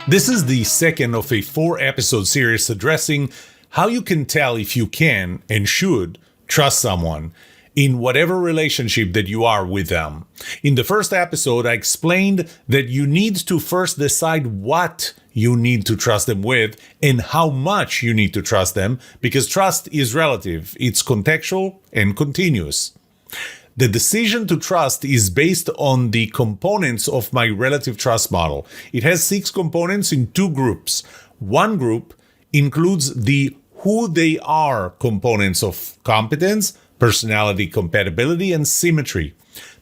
This is the second of a 4-episode series addressing how you can tell if you can and should trust someone in whatever relationship that you are with them. In the first episode, I explained that you need to first decide what you need to trust them with and how much you need to trust them, because trust is relative, it's contextual and continuous. The decision to trust is based on the components of my relative trust model. It has 6 components in 2 groups. One group includes the who they are components of competence, personality, compatibility, and symmetry.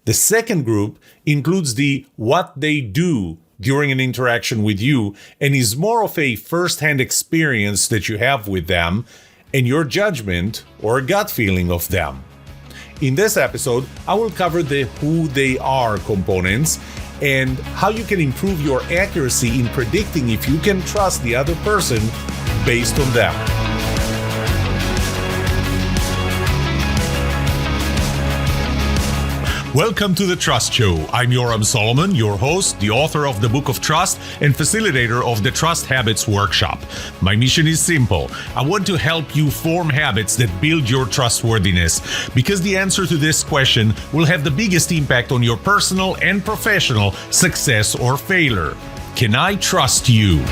The second group includes the what they do during an interaction with you and is more of a first-hand experience that you have with them and your judgment or gut feeling of them. In this episode, I will cover the who they are components and how you can improve your accuracy in predicting if you can trust the other person based on them. Welcome to The Trust Show. I'm Yoram Solomon, your host, the author of the Book of Trust, and facilitator of the Trust Habits Workshop. My mission is simple. I want to help you form habits that build your trustworthiness, because the answer to this question will have the biggest impact on your personal and professional success or failure. Can I trust you?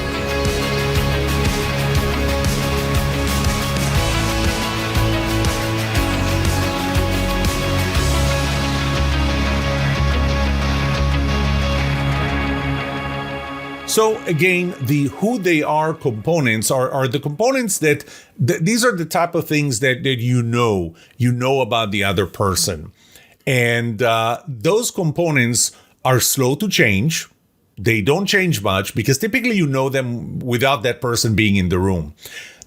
So again, the who they are components are the components that these are the type of things that you know about the other person. And those components are slow to change. They don't change much because typically you know them without that person being in the room.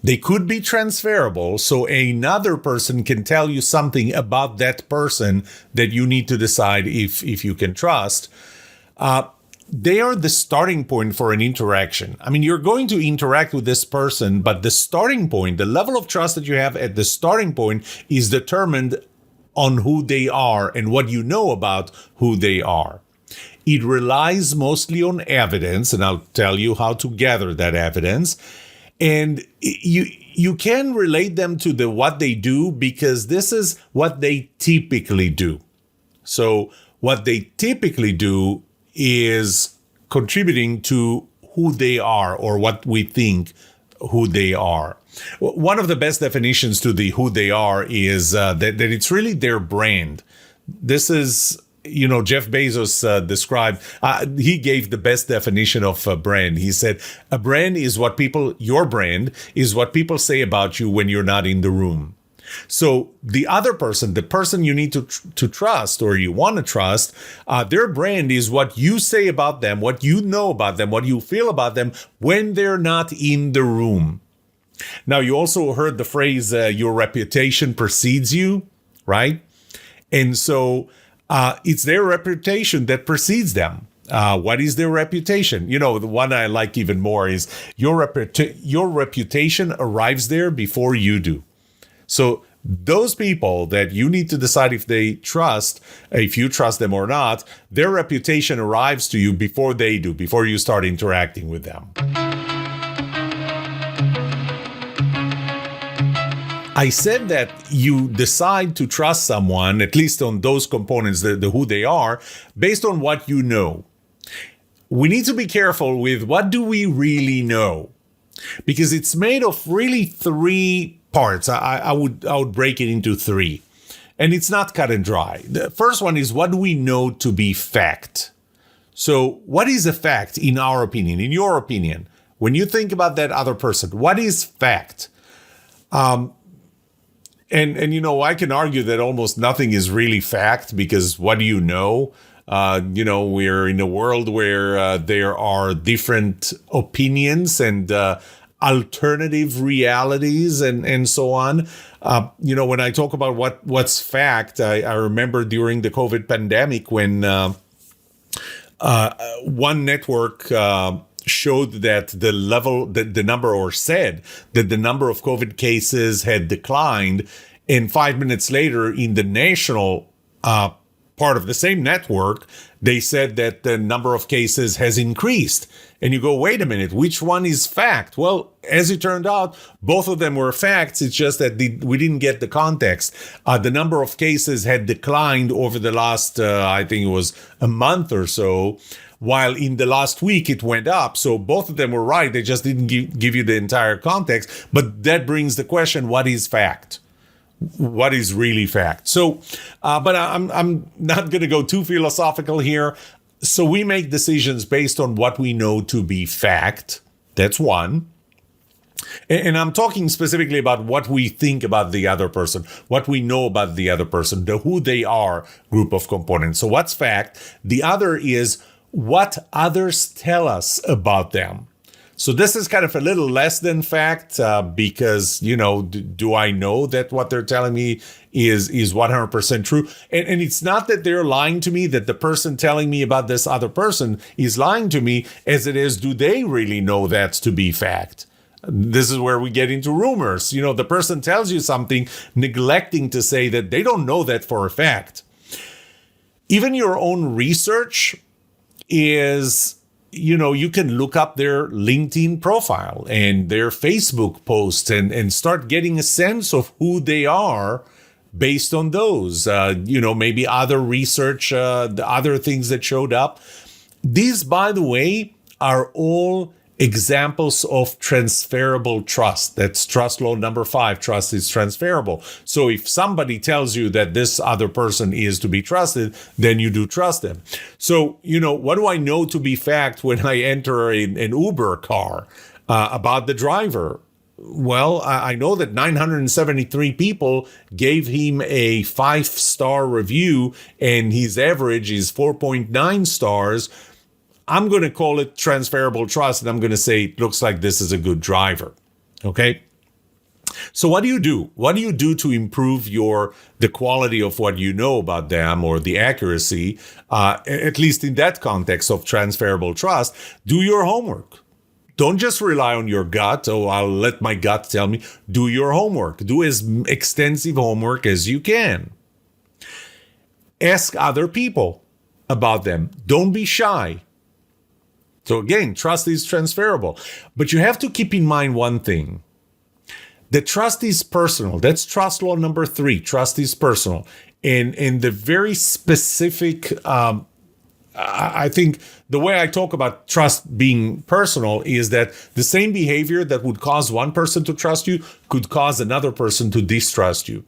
They could be transferable, so another person can tell you something about that person that you need to decide if you can trust. They are the starting point for an interaction. I mean, you're going to interact with this person, but the starting point, the level of trust that you have at the starting point is determined on who they are and what you know about who they are. It relies mostly on evidence, and I'll tell you how to gather that evidence. And you can relate them to the what they do because this is what they typically do. So what they typically do is contributing to who they are or what we think who they are. One of the best definitions to the who they are is that it's really their brand. This is, Jeff Bezos described, he gave the best definition of a brand. He said, a brand is your brand is what people say about you when you're not in the room. So the other person, the person you need to trust or you want to trust, their brand is what you say about them, what you know about them, what you feel about them when they're not in the room. Now, you also heard the phrase, your reputation precedes you, right? And so it's their reputation that precedes them. What is their reputation? The one I like even more is your reputation arrives there before you do. So those people that you need to decide if you trust them or not, their reputation arrives to you before they do, before you start interacting with them. I said that you decide to trust someone, at least on those components, the who they are, based on what you know. We need to be careful with what do we really know, because it's made of really 3 parts. I would break it into 3, and it's not cut and dry. The first one is what do we know to be fact? So what is a fact in our opinion, in your opinion? When you think about that other person, what is fact? And I can argue that almost nothing is really fact, because what do you know? We're in a world where there are different opinions and alternative realities and so on. When I talk about what's fact, I remember during the COVID pandemic when one network showed that the number of COVID cases had declined, and 5 minutes later in the national part of the same network, they said that the number of cases has increased. And you go, wait a minute, which one is fact? Well, as it turned out, both of them were facts. It's just that we didn't get the context. The number of cases had declined over the last, I think it was a month or so, while in the last week it went up. So both of them were right. They just didn't give you the entire context. But that brings the question, what is fact? What is really fact? So, but I'm not going to go too philosophical here. So we make decisions based on what we know to be fact. That's one. And I'm talking specifically about what we think about the other person, what we know about the other person, the who they are group of components. So what's fact? The other is what others tell us about them. So this is kind of a little less than fact because, do I know that what they're telling me is 100% true? And it's not that they're lying to me, that the person telling me about this other person is lying to me, as it is, do they really know that's to be fact? This is where we get into rumors. The person tells you something, neglecting to say that they don't know that for a fact. Even your own research is, you can look up their LinkedIn profile and their Facebook posts and start getting a sense of who they are based on those. Maybe other research, the other things that showed up. These, by the way, are all examples of transferable trust. That's trust law number 5. Trust is transferable. So if somebody tells you that this other person is to be trusted, then you do trust them. So, what do I know to be fact when I enter an Uber car about the driver? Well, I know that 973 people gave him a 5-star review and his average is 4.9 stars. I'm going to call it transferable trust, and I'm going to say it looks like this is a good driver. Okay? So what do you do? What do you do to improve the quality of what you know about them, or the accuracy, at least in that context of transferable trust? Do your homework. Don't just rely on your gut. Oh, I'll let my gut tell me. Do your homework. Do as extensive homework as you can. Ask other people about them. Don't be shy. So again, trust is transferable. But you have to keep in mind one thing. The trust is personal. That's trust law number 3. Trust is personal. And the very specific, I think the way I talk about trust being personal is that the same behavior that would cause one person to trust you could cause another person to distrust you.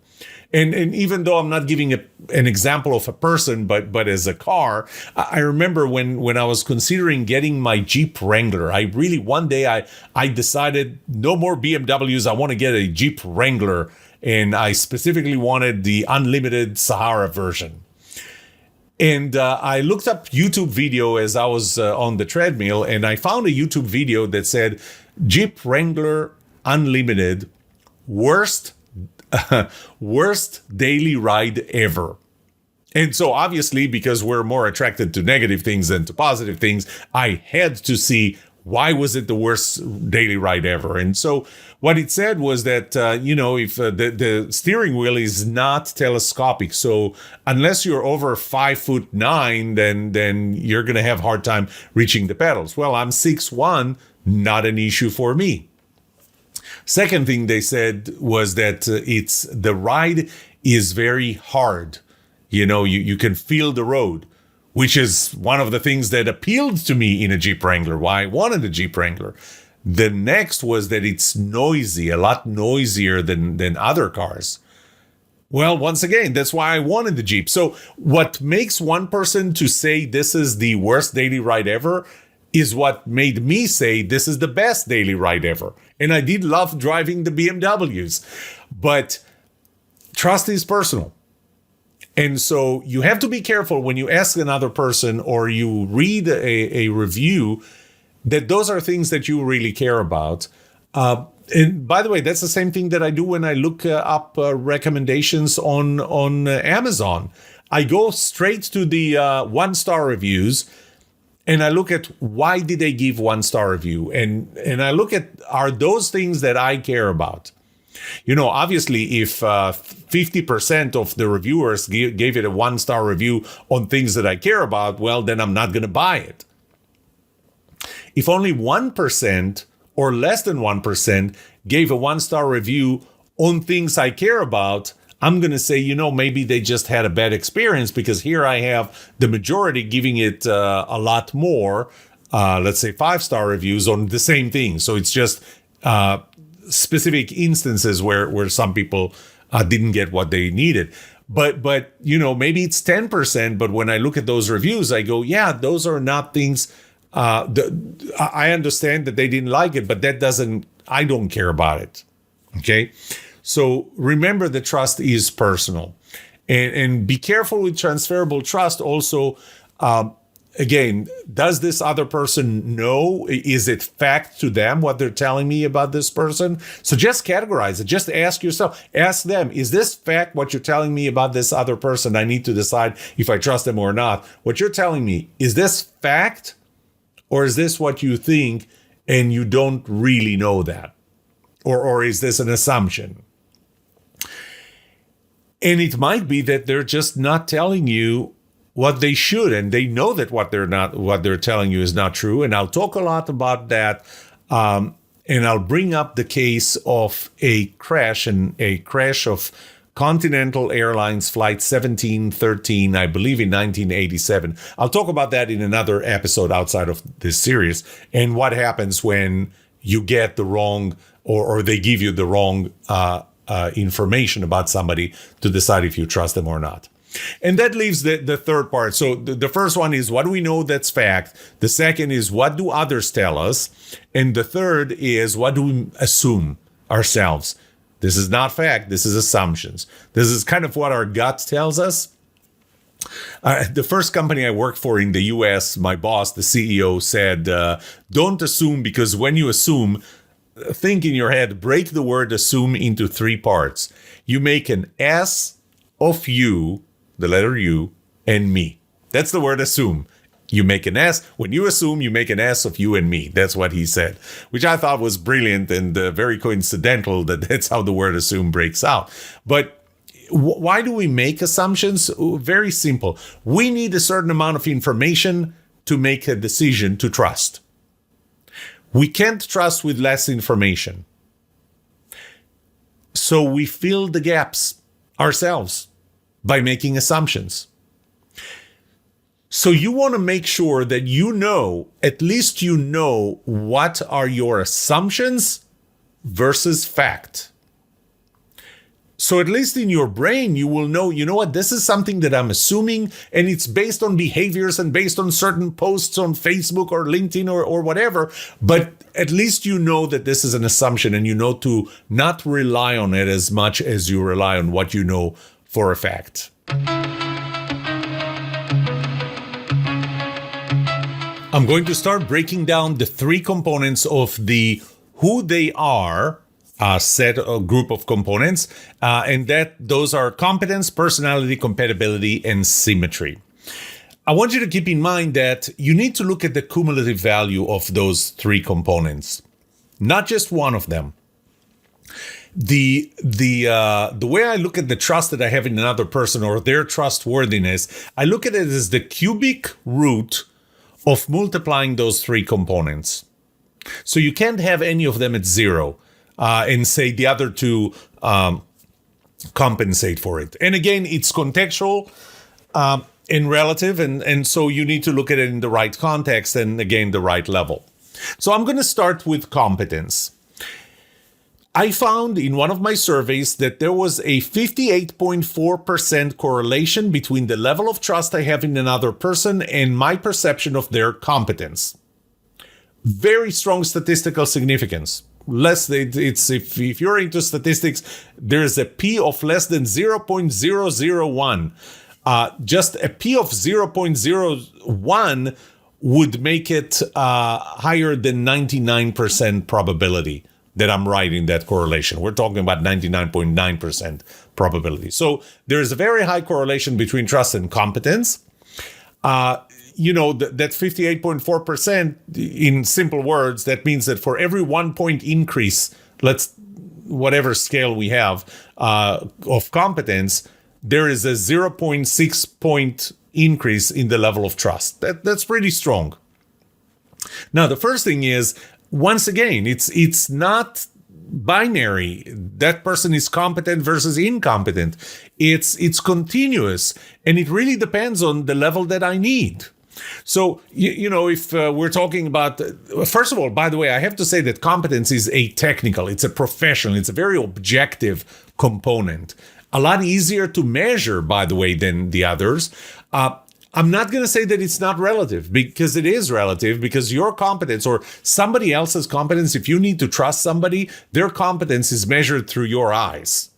And even though I'm not giving an example of a person, but as a car, I remember when I was considering getting my Jeep Wrangler, one day I decided no more BMWs. I want to get a Jeep Wrangler. And I specifically wanted the unlimited Sahara version. And I looked up YouTube video as I was on the treadmill, and I found a YouTube video that said Jeep Wrangler Unlimited, worst daily ride ever. And so obviously, because we're more attracted to negative things than to positive things, I had to see why was it the worst daily ride ever. And so what it said was that, if the steering wheel is not telescopic, so unless you're over 5'9", then you're going to have a hard time reaching the pedals. Well, I'm 6'1", not an issue for me. Second thing they said was that the ride is very hard. You can feel the road, which is one of the things that appealed to me in a Jeep Wrangler, why I wanted a Jeep Wrangler. The next was that it's noisy, a lot noisier than other cars. Well, once again, that's why I wanted the Jeep. So what makes one person to say this is the worst daily ride ever is what made me say this is the best daily ride ever. And I did love driving the BMWs. But trust is personal. And so you have to be careful when you ask another person or you read a review that those are things that you really care about. And by the way, that's the same thing that I do when I look up recommendations on Amazon. I go straight to the 1-star reviews and I look at why did they give 1-star review? And I look at, are those things that I care about? Obviously, if 50% of the reviewers gave it a 1-star review on things that I care about, well, then I'm not going to buy it. If only 1% or less than 1% gave a 1-star review on things I care about, I'm going to say, maybe they just had a bad experience, because here I have the majority giving it a lot more, let's say 5-star reviews on the same thing. So it's just specific instances where some people didn't get what they needed. But maybe it's 10%. But when I look at those reviews, I go, yeah, those are not things. I understand that they didn't like it, but I don't care about it. Okay. So remember, the trust is personal, and be careful with transferable trust. Also, again, does this other person know? Is it fact to them what they're telling me about this person? So just categorize it. Just ask yourself, ask them, is this fact what you're telling me about this other person? I need to decide if I trust them or not. What you're telling me, is this fact, or is this what you think and you don't really know that? Or is this an assumption? And it might be that they're just not telling you what they should, and they know that what they're telling you is not true. And I'll talk a lot about that, and I'll bring up the case of a crash of Continental Airlines Flight 1713, I believe in 1987. I'll talk about that in another episode outside of this series, and what happens when you get the wrong, or they give you the wrong information about somebody to decide if you trust them or not. And that leaves the third part. So the first one is, what do we know that's fact? The second is, what do others tell us? And the third is, what do we assume ourselves? This is not fact. This is assumptions. This is kind of what our gut tells us. The first company I worked for in the US, my boss, the CEO, said, don't assume, because when you assume, think in your head, break the word assume into 3 parts. You make an S of you, the letter U, and me. That's the word assume. You make an S. When you assume, you make an S of you and me. That's what he said, which I thought was brilliant and very coincidental that that's how the word assume breaks out. But why do we make assumptions? Very simple. We need a certain amount of information to make a decision to trust. We can't trust with less information. So we fill the gaps ourselves by making assumptions. So you want to make sure that at least you know what are your assumptions versus fact. So at least in your brain, you will know, what, this is something that I'm assuming, and it's based on behaviors and based on certain posts on Facebook or LinkedIn or whatever. But at least you know that this is an assumption, and you know to not rely on it as much as you rely on what you know for a fact. I'm going to start breaking down the 3 components of the who they are group of components, and those are competence, personality, compatibility, and symmetry. I want you to keep in mind that you need to look at the cumulative value of those 3 components, not just one of them. The way I look at the trust that I have in another person, or their trustworthiness, I look at it as the cubic root of multiplying those 3 components. So you can't have any of them at 0 and say the other 2 compensate for it. And again, it's contextual and relative, and so you need to look at it in the right context and again, the right level. So I'm going to start with competence. I found in one of my surveys that there was a 58.4% correlation between the level of trust I have in another person and my perception of their competence. Very strong statistical significance. If you're into statistics, there's a P of less than 0.001. Just a P of 0.01 would make it higher than 99% probability that I'm right in that correlation. We're talking about 99.9% probability. So there's a very high correlation between trust and competence. That 58.4%, in simple words, that means that for every 1 point increase, let's whatever scale we have of competence, there is a 0.6 point increase in the level of trust. That's pretty strong. Now, the first thing is, once again, it's not binary. That person is competent versus incompetent. It's continuous, and it really depends on the level that I need. So, if we're talking about, first of all, by the way, I have to say that competence is it's a professional, it's a very objective component. A lot easier to measure, by the way, than the others. I'm not going to say that it's not relative, because it is relative, because your competence or somebody else's competence, if you need to trust somebody, their competence is measured through your eyes.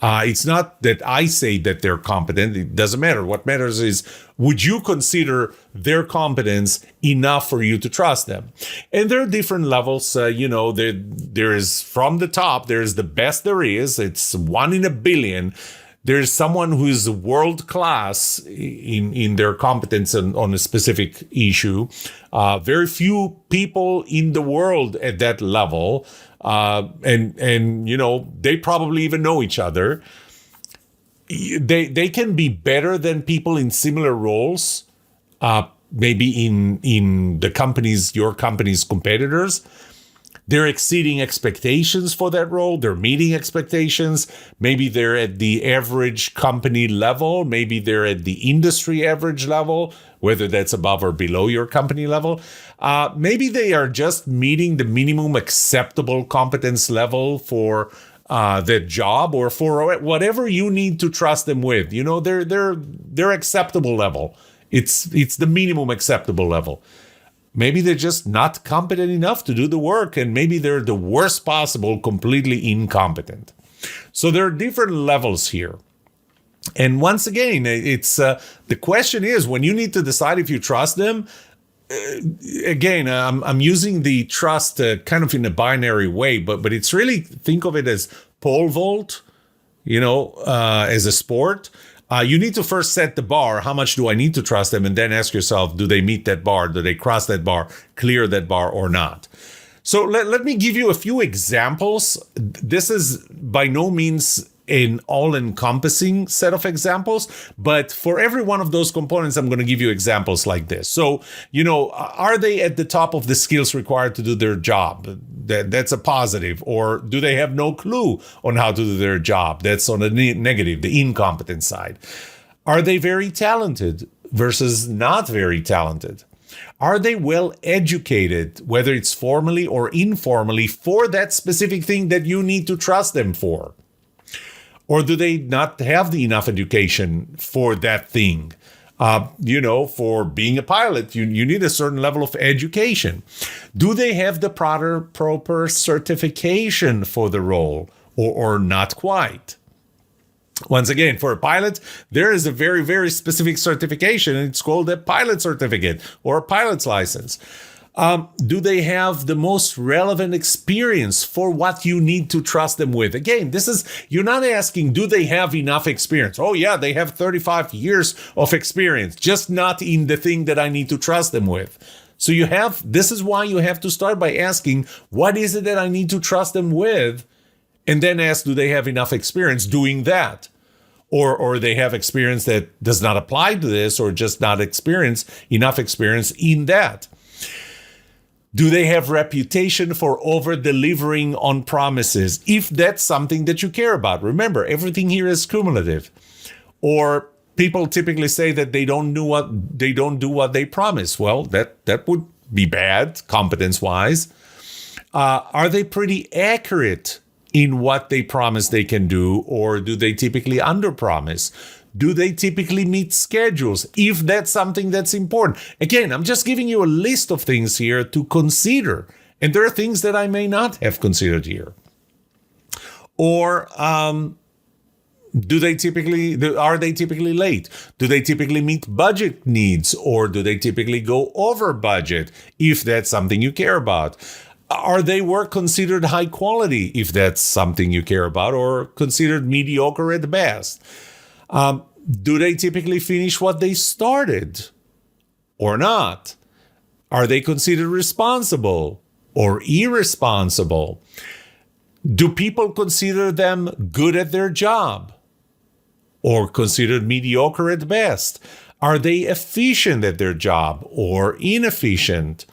It's not that I say that they're competent. It doesn't matter. What matters is, would you consider their competence enough for you to trust them? And there are different levels. There is from the top, there's the best there is. It's 1 in a billion. There's someone who is world class in their competence on a specific issue. Very few people in the world at that level. And they probably even know each other. They can be better than people in similar roles, maybe in your company's competitors. They're exceeding expectations for that role. They're meeting expectations. Maybe they're at the average company level. Maybe they're at the industry average level, whether that's above or below your company level. Maybe they are just meeting the minimum acceptable competence level for that job, or for whatever you need to trust them with. They're acceptable level. It's the minimum acceptable level. Maybe they're just not competent enough to do the work, and maybe they're the worst possible, completely incompetent. So there are different levels here. And once again, it's the question is, when you need to decide if you trust them, again, I'm using the trust kind of in a binary way, but it's really, think of it as pole vault, as a sport. You need to first set the bar. How much do I need to trust them? And then ask yourself, do they meet that bar? Do they cross that bar, clear that bar, or not? So let me give you a few examples. This is by no means an all-encompassing set of examples, but for every one of those components, I'm going to give you examples like this. So, are they at the top of the skills required to do their job? That's a positive. Or do they have no clue on how to do their job? That's on the negative, the incompetent side. Are they very talented versus not very talented? Are they well educated, whether it's formally or informally, for that specific thing that you need to trust them for? Or do they not have enough education for that thing? For being a pilot, you need a certain level of education. Do they have the proper certification for the role, or not quite? Once again, for a pilot, there is a very, very specific certification, and it's called a pilot certificate or a pilot's license. Do they have the most relevant experience for what you need to trust them with? Again, you're not asking, do they have enough experience? Oh yeah, they have 35 years of experience, just not in the thing that I need to trust them with. So this is why you have to start by asking, what is it that I need to trust them with? And then ask, do they have enough experience doing that? Or they have experience that does not apply to this, or just not enough experience in that. Do they have reputation for over-delivering on promises? If that's something that you care about. Remember, everything here is cumulative. Or people typically say that they don't do what they promise. Well, that would be bad, competence-wise. Are they pretty accurate in what they promise they can do, or do they typically underpromise? Do they typically meet schedules, if that's something that's important? Again, I'm just giving you a list of things here to consider. And there are things that I may not have considered here. Or are they typically late? Do they typically meet budget needs, or do they typically go over budget, if that's something you care about? Are they work considered high quality, if that's something you care about, or considered mediocre at best? Do they typically finish what they started or not? Are they considered responsible or irresponsible? Do people consider them good at their job or considered mediocre at best? Are they efficient at their job or inefficient?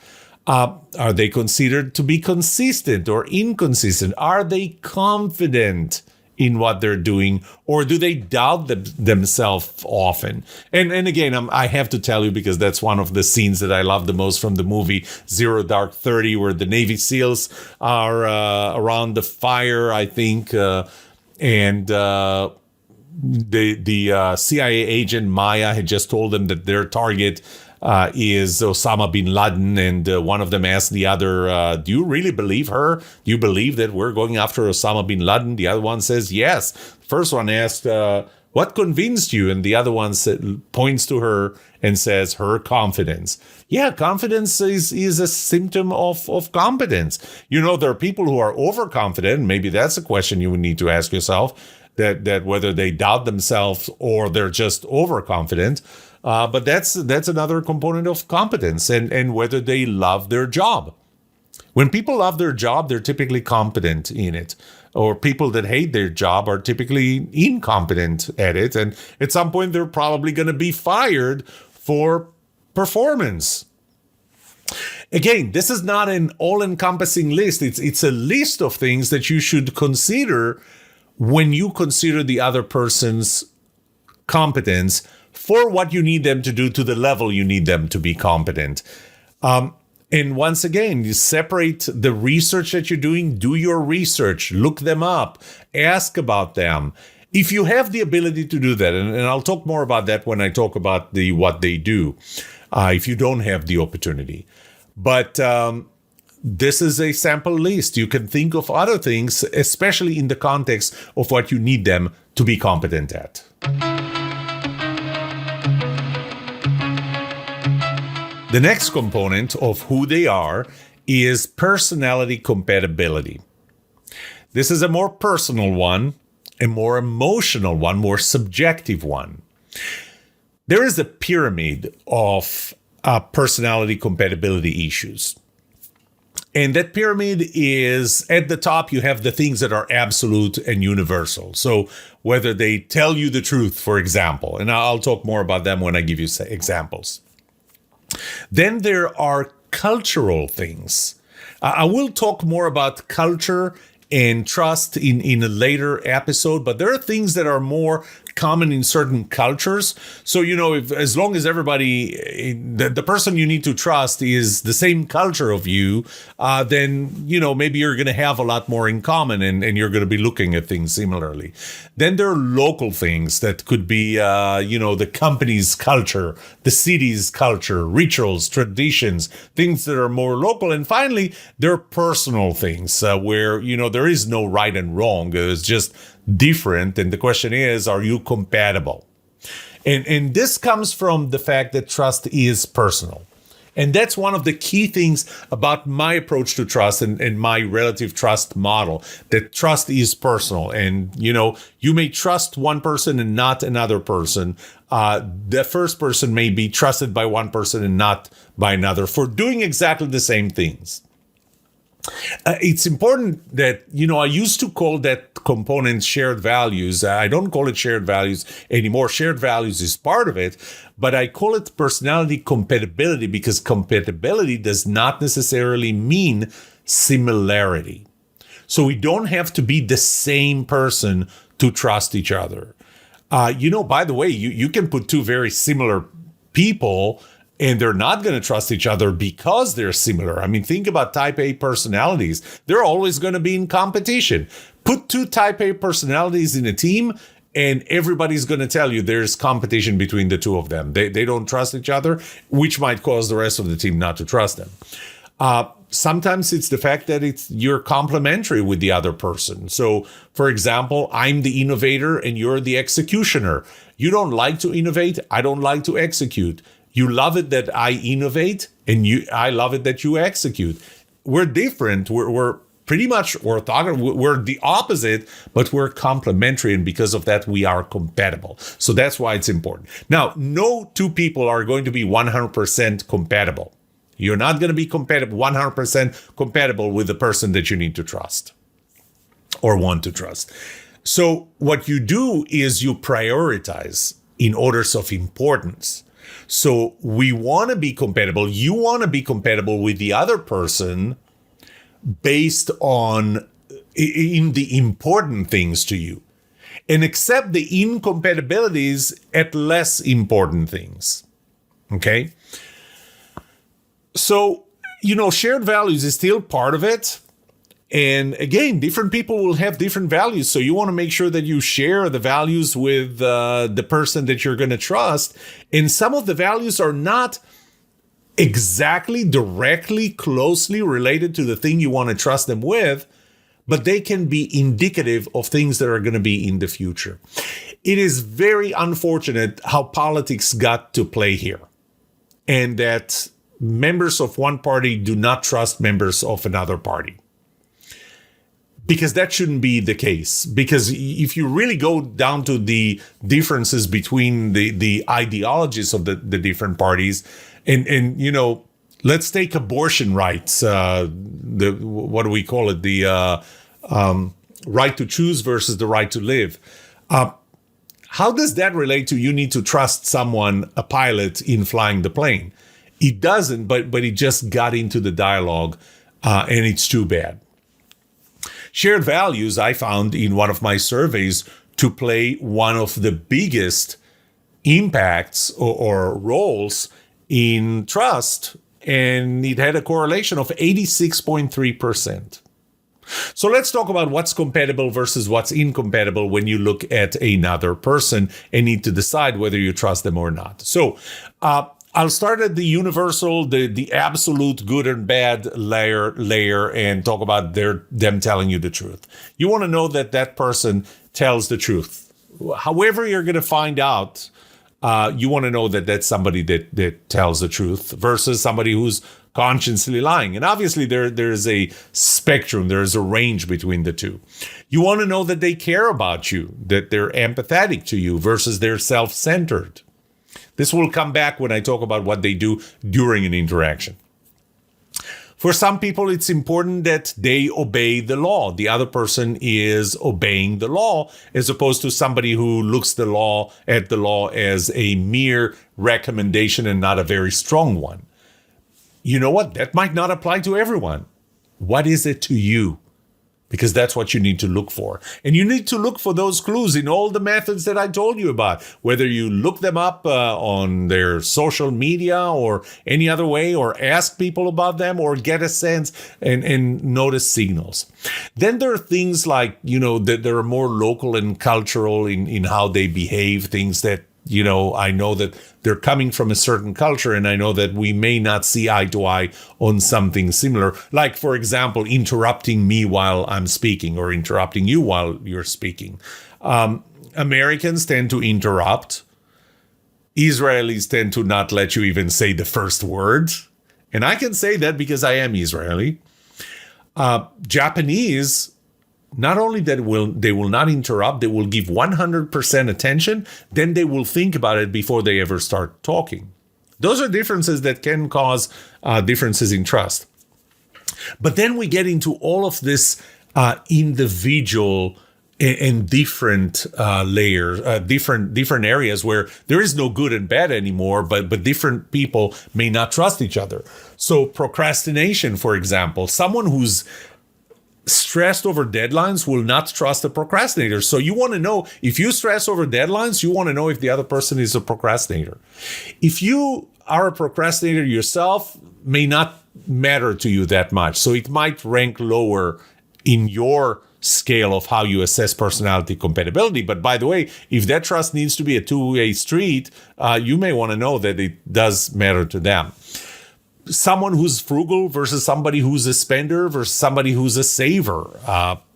Are they considered to be consistent or inconsistent? Are they confident in what they're doing, or do they doubt themselves often? And again, I have to tell you, because that's one of the scenes that I love the most from the movie Zero Dark 30, where the Navy SEALs are around the fire, I think, and the CIA agent Maya had just told them that their target is Osama bin Laden, and one of them asked the other, do you really believe her? Do you believe that we're going after Osama bin Laden? The other one says yes. First one asked, what convinced you? And the other one points to her and says, her confidence. Yeah, confidence is a symptom of competence. You know, there are people who are overconfident. Maybe that's a question you would need to ask yourself, that whether they doubt themselves or they're just overconfident. But that's another component of competence, and whether they love their job. When people love their job, they're typically competent in it. Or people that hate their job are typically incompetent at it. And at some point, they're probably going to be fired for performance. Again, this is not an all-encompassing list. It's a list of things that you should consider when you consider the other person's competence for what you need them to do to the level you need them to be competent. And once again, you separate the research that you're doing, do your research, look them up, ask about them. If you have the ability to do that, and I'll talk more about that when I talk about what they do, if you don't have the opportunity. But this is a sample list. You can think of other things, especially in the context of what you need them to be competent at. The next component of who they are is personality compatibility. This is a more personal one, a more emotional one, more subjective one. There is a pyramid of personality compatibility issues. And that pyramid is, at the top, you have the things that are absolute and universal. So whether they tell you the truth, for example, and I'll talk more about them when I give you examples. Then there are cultural things. I will talk more about culture and trust in a later episode, but there are things that are more common in certain cultures. So, you know, as long as everybody, the person you need to trust is the same culture of you, then, you know, maybe you're going to have a lot more in common and you're going to be looking at things similarly. Then there are local things that could be, the company's culture, the city's culture, rituals, traditions, things that are more local. And finally, there are personal things where, you know, there is no right and wrong. It's just different. And the question is, are you compatible? And this comes from the fact that trust is personal. And that's one of the key things about my approach to trust and my relative trust model, that trust is personal. And, you know, you may trust one person and not another person. The first person may be trusted by one person and not by another for doing exactly the same things. It's important that, you know, I used to call that component shared values. I don't call it shared values anymore. Shared values is part of it, but I call it personality compatibility because compatibility does not necessarily mean similarity. So we don't have to be the same person to trust each other. By the way, you can put two very similar people and they're not going to trust each other because they're similar. I mean, think about type A personalities. They're always going to be in competition. Put two type A personalities in a team, and everybody's going to tell you there's competition between the two of them. They don't trust each other, which might cause the rest of the team not to trust them. Sometimes it's the fact that you're complementary with the other person. So, for example, I'm the innovator and you're the executioner. You don't like to innovate. I don't like to execute. You love it that I innovate, and I love it that you execute. We're different. We're pretty much orthogonal. We're the opposite, but we're complementary, and because of that, we are compatible. So that's why it's important. Now, no two people are going to be 100% compatible. You're not going to be 100% compatible with the person that you need to trust. or want to trust. So what you do is you prioritize in orders of importance. So we want to be compatible. You want to be compatible with the other person based on in the important things to you, and accept the incompatibilities at less important things. Okay? So, shared values is still part of it. And again, different people will have different values. So you want to make sure that you share the values with the person that you're going to trust. And some of the values are not exactly, directly, closely related to the thing you want to trust them with, but they can be indicative of things that are going to be in the future. It is very unfortunate how politics got to play here, and that members of one party do not trust members of another party. Because that shouldn't be the case. Because if you really go down to the differences between the ideologies of the different parties, and let's take abortion rights, what do we call it? The right to choose versus the right to live. How does that relate to you need to trust someone, a pilot, in flying the plane? It doesn't, but it just got into the dialogue, and it's too bad. Shared values, I found in one of my surveys, to play one of the biggest impacts or roles in trust, and it had a correlation of 86.3%. So let's talk about what's compatible versus what's incompatible when you look at another person and need to decide whether you trust them or not. So I'll start at the universal, the absolute good and bad layer and talk about them telling you the truth. You want to know that that person tells the truth. However you're going to find out, you want to know that that's somebody that tells the truth versus somebody who's consciously lying. And obviously there's a spectrum, there's a range between the two. You want to know that they care about you, that they're empathetic to you versus they're self-centered. This will come back when I talk about what they do during an interaction. For some people, it's important that they obey the law. The other person is obeying the law, as opposed to somebody who looks at the law as a mere recommendation and not a very strong one. You know what? That might not apply to everyone. What is it to you? Because that's what you need to look for. And you need to look for those clues in all the methods that I told you about, whether you look them up on their social media or any other way, or ask people about them, or get a sense and notice signals. Then there are things like, that are more local and cultural in how they behave, things that, I know that they're coming from a certain culture, and I know that we may not see eye to eye on something similar. Like, for example, interrupting me while I'm speaking, or interrupting you while you're speaking. Americans tend to interrupt. Israelis tend to not let you even say the first word. And I can say that because I am Israeli. Japanese, not only that they will not interrupt, they will give 100% attention, then they will think about it before they ever start talking. Those are differences that can cause differences in trust. But then we get into all of this individual and different layers, different areas where there is no good and bad anymore, but different people may not trust each other. So procrastination, for example, someone who's stressed over deadlines will not trust a procrastinator. So you want to know, if you stress over deadlines, you want to know if the other person is a procrastinator. If you are a procrastinator yourself, may not matter to you that much. So it might rank lower in your scale of how you assess personality compatibility. But by the way, if that trust needs to be a two-way street, you may want to know that it does matter to them. Someone who's frugal versus somebody who's a spender versus somebody who's a saver.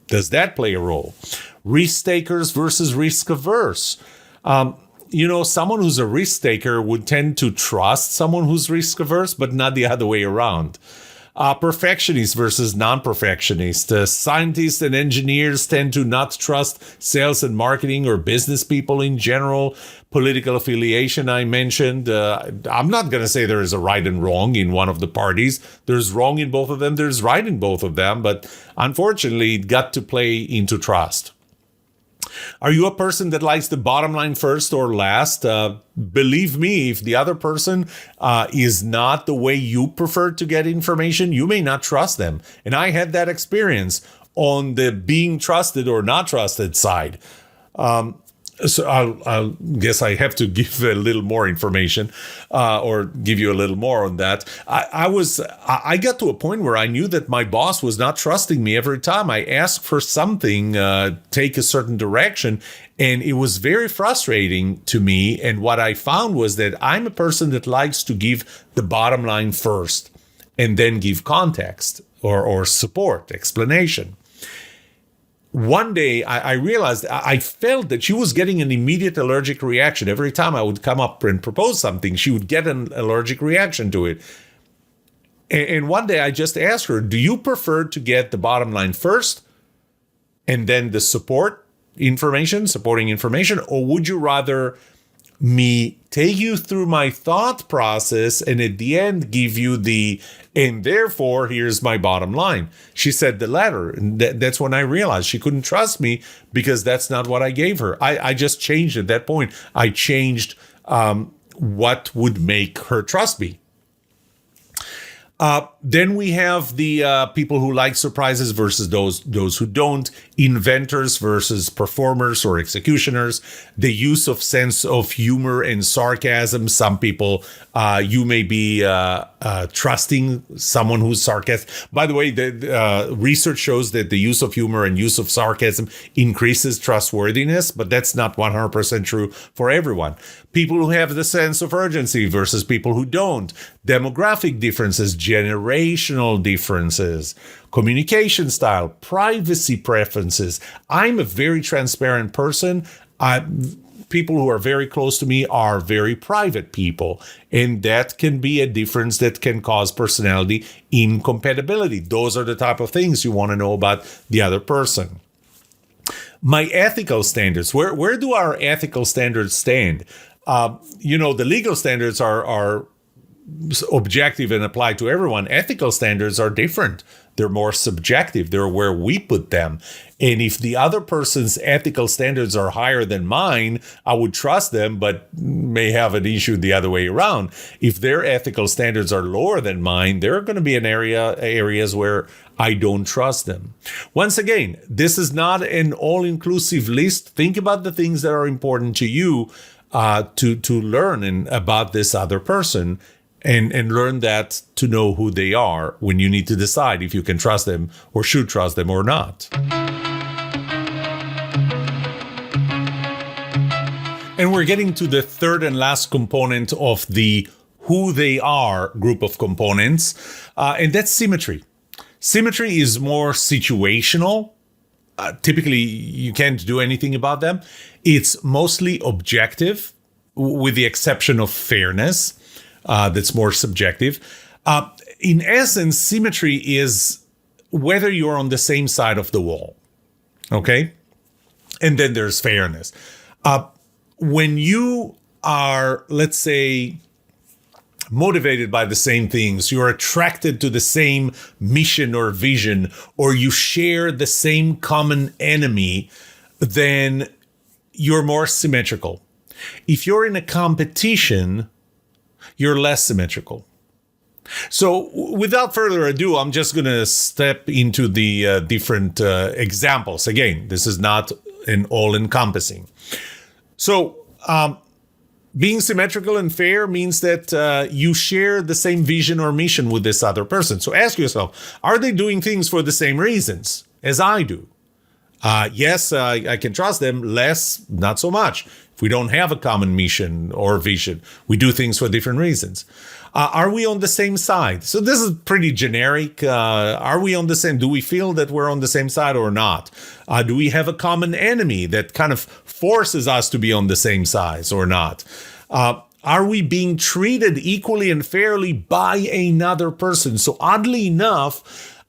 Does that play a role? Risk takers versus risk averse. Someone who's a risk taker would tend to trust someone who's risk averse, but not the other way around. Perfectionists versus non-perfectionists. Scientists and engineers tend to not trust sales and marketing or business people in general. Political affiliation, I mentioned. I'm not going to say there is a right and wrong in one of the parties. There's wrong in both of them. There's right in both of them. But unfortunately, it got to play into trust. Are you a person that likes the bottom line first or last? Believe me, if the other person is not the way you prefer to get information, you may not trust them. And I had that experience on the being trusted or not trusted side. So I'll guess I have to give a little more information or give you a little more on that. I got to a point where I knew that my boss was not trusting me every time I asked for something, take a certain direction. And it was very frustrating to me. And what I found was that I'm a person that likes to give the bottom line first and then give context or support, explanation. One day, I realized I felt that she was getting an immediate allergic reaction. Every time I would come up and propose something, she would get an allergic reaction to it. And one day I just asked her, do you prefer to get the bottom line first and then the supporting information, or would you rather me take you through my thought process and at the end give you and therefore here's my bottom line? She said the latter. And that's when I realized she couldn't trust me because that's not what I gave her. I just changed at that point. I changed what would make her trust me. Then we have the people who like surprises versus those who don't, inventors versus performers or executioners, the use of sense of humor and sarcasm. Some people, you may be trusting someone who's sarcastic. By the way, the research shows that the use of humor and use of sarcasm increases trustworthiness, but that's not 100% true for everyone. People who have the sense of urgency versus people who don't. Demographic differences, generational differences, communication style, privacy preferences. I'm a very transparent person. People who are very close to me are very private people, and that can be a difference that can cause personality incompatibility. Those are the type of things you want to know about the other person. My ethical standards. Where do our ethical standards stand? The legal standards are objective and apply to everyone. Ethical standards are different. They're more subjective. They're where we put them. And if the other person's ethical standards are higher than mine, I would trust them, but may have an issue the other way around. If their ethical standards are lower than mine, there are going to be areas where I don't trust them. Once again, this is not an all-inclusive list. Think about the things that are important to you to learn about this other person. And learn that to know who they are when you need to decide if you can trust them or should trust them or not. And we're getting to the third and last component of the who they are group of components, and that's symmetry. Symmetry is more situational. Typically, you can't do anything about them. It's mostly objective, with the exception of fairness. That's more subjective. In essence, symmetry is whether you're on the same side of the wall. Okay? And then there's fairness. When you are, let's say, motivated by the same things, you're attracted to the same mission or vision, or you share the same common enemy, then you're more symmetrical. If you're in a competition, you're less symmetrical. So without further ado, I'm just going to step into the different examples. Again, this is not an all-encompassing. So being symmetrical and fair means that you share the same vision or mission with this other person. So ask yourself, are they doing things for the same reasons as I do? Yes, I can trust them. Less, not so much. If we don't have a common mission or vision, we do things for different reasons. Are we on the same side? So this is pretty generic. Are we on the same? Do we feel that we're on the same side or not? Do we have a common enemy that kind of forces us to be on the same side or not? Are we being treated equally and fairly by another person? So oddly enough,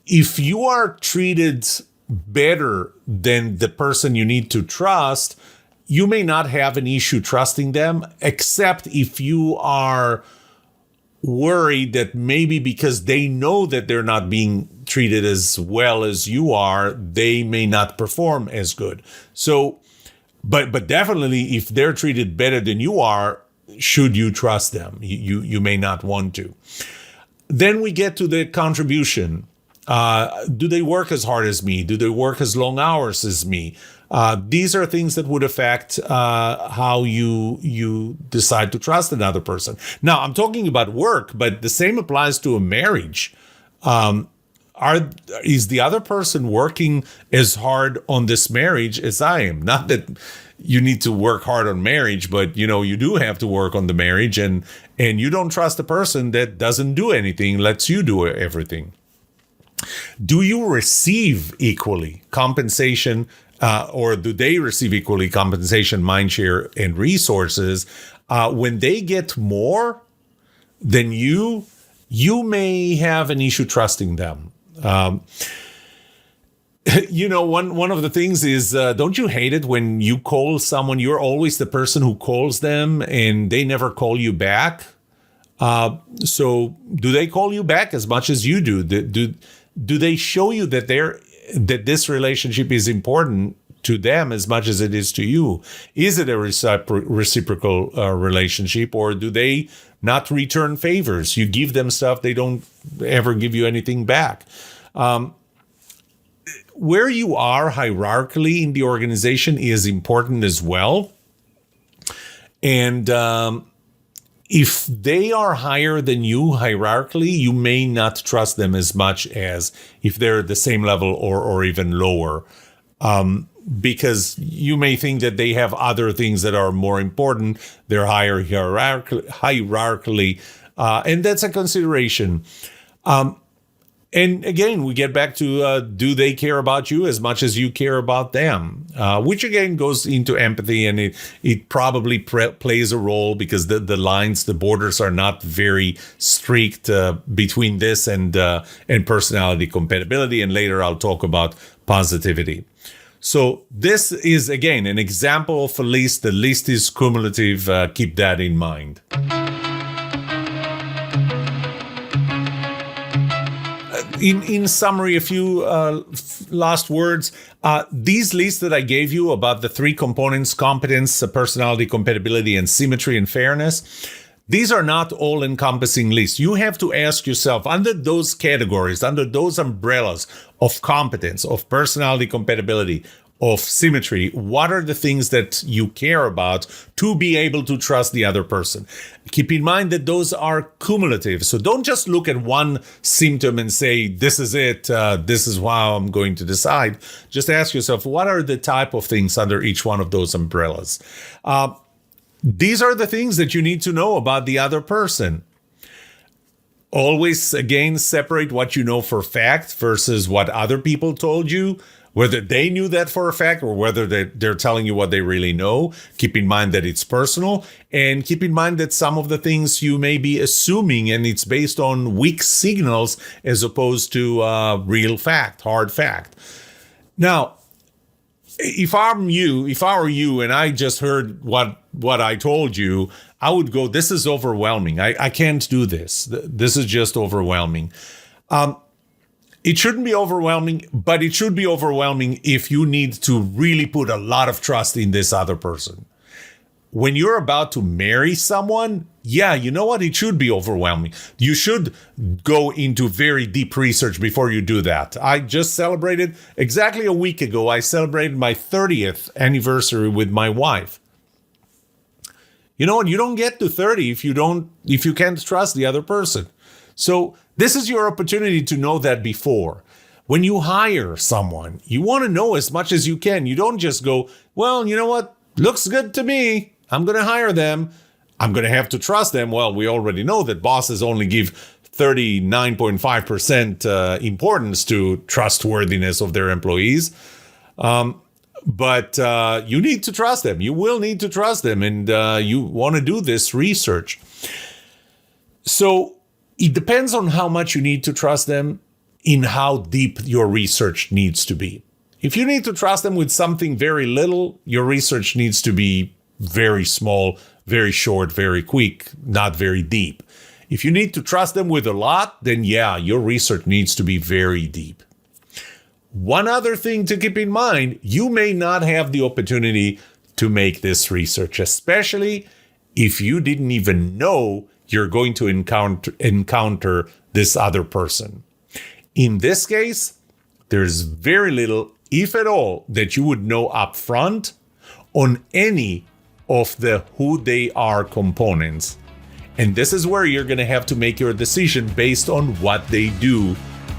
if you are treated better than the person you need to trust, you may not have an issue trusting them, except if you are worried that maybe because they know that they're not being treated as well as you are, they may not perform as good. So, but definitely if they're treated better than you are, should you trust them? You may not want to. Then we get to the contribution. Do they work as hard as me? Do they work as long hours as me? These are things that would affect how you decide to trust another person. Now, I'm talking about work, but the same applies to a marriage. Is the other person working as hard on this marriage as I am? Not that you need to work hard on marriage, but you do have to work on the marriage, and you don't trust a person that doesn't do anything, lets you do everything. Do you receive equally compensation, or do they receive equally compensation, mindshare, and resources? When they get more than you may have an issue trusting them. One of the things is, don't you hate it when you call someone, you're always the person who calls them and they never call you back? So do they call you back as much as you do? Do they show you that this relationship is important to them as much as it is to you? Is it a reciprocal relationship, or do they not return favors? You give them stuff, they don't ever give you anything back. Where you are hierarchically in the organization is important as well. And if they are higher than you hierarchically, you may not trust them as much as if they're at the same level or even lower. Because you may think that they have other things that are more important. They're higher hierarchically, and that's a consideration. And again, we get back to, do they care about you as much as you care about them? Which again goes into empathy, and it probably plays a role because the lines, the borders are not very strict between this and personality compatibility. And later I'll talk about positivity. So this is, again, an example of a list. The list is cumulative. Keep that in mind. In summary, a few last words. These lists that I gave you about the three components, competence, personality, compatibility, and symmetry and fairness, these are not all-encompassing lists. You have to ask yourself, under those categories, under those umbrellas of competence, of personality, compatibility, of symmetry, what are the things that you care about to be able to trust the other person? Keep in mind that those are cumulative. So don't just look at one symptom and say, this is it, this is how I'm going to decide. Just ask yourself, what are the type of things under each one of those umbrellas? These are the things that you need to know about the other person. Always, again, separate what you know for fact versus what other people told you, whether they knew that for a fact or whether they're telling you what they really know. Keep in mind that it's personal, and keep in mind that some of the things you may be assuming, and it's based on weak signals as opposed to real fact, hard fact. Now, if I were you and I just heard what I told you, I would go, this is overwhelming. I can't do this. This is just overwhelming. It shouldn't be overwhelming, but it should be overwhelming if you need to really put a lot of trust in this other person. When you're about to marry someone, yeah, you know what? It should be overwhelming. You should go into very deep research before you do that. I just celebrated, exactly a week ago, I celebrated my 30th anniversary with my wife. You know what? You don't get to 30 if you can't trust the other person. So this is your opportunity to know that before. When you hire someone, you want to know as much as you can. You don't just go, well, you know what? Looks good to me. I'm going to hire them. I'm going to have to trust them. Well, we already know that bosses only give 39.5% importance to trustworthiness of their employees. But you need to trust them. You will need to trust them, and you want to do this research. So it depends on how much you need to trust them, in how deep your research needs to be. If you need to trust them with something very little, your research needs to be very small, very short, very quick, not very deep. If you need to trust them with a lot, then yeah, your research needs to be very deep. One other thing to keep in mind, you may not have the opportunity to make this research, especially if you didn't even know you're going to encounter this other person. In this case, there's very little, if at all, that you would know up front on any of the who they are components. And this is where you're going to have to make your decision based on what they do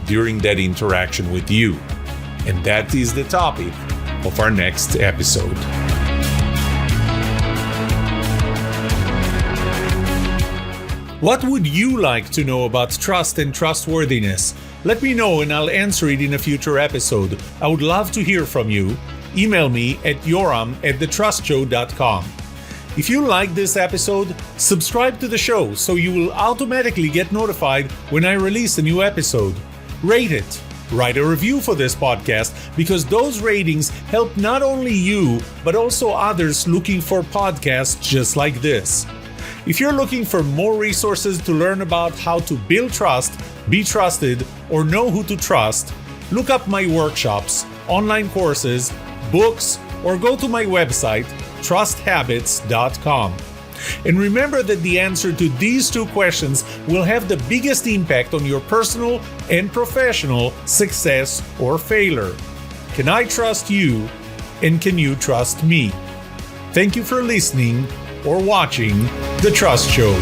during that interaction with you. And that is the topic of our next episode. What would you like to know about trust and trustworthiness? Let me know and I'll answer it in a future episode. I would love to hear from you. Email me at yoram@thetrustshow.com. If you like this episode, subscribe to the show so you will automatically get notified when I release a new episode. Rate it. Write a review for this podcast because those ratings help not only you, but also others looking for podcasts just like this. If you're looking for more resources to learn about how to build trust, be trusted, or know who to trust, look up my workshops, online courses, books, or go to my website, trusthabits.com. And remember that the answer to these two questions will have the biggest impact on your personal and professional success or failure. Can I trust you? And can you trust me? Thank you for listening or watching The Trust Show.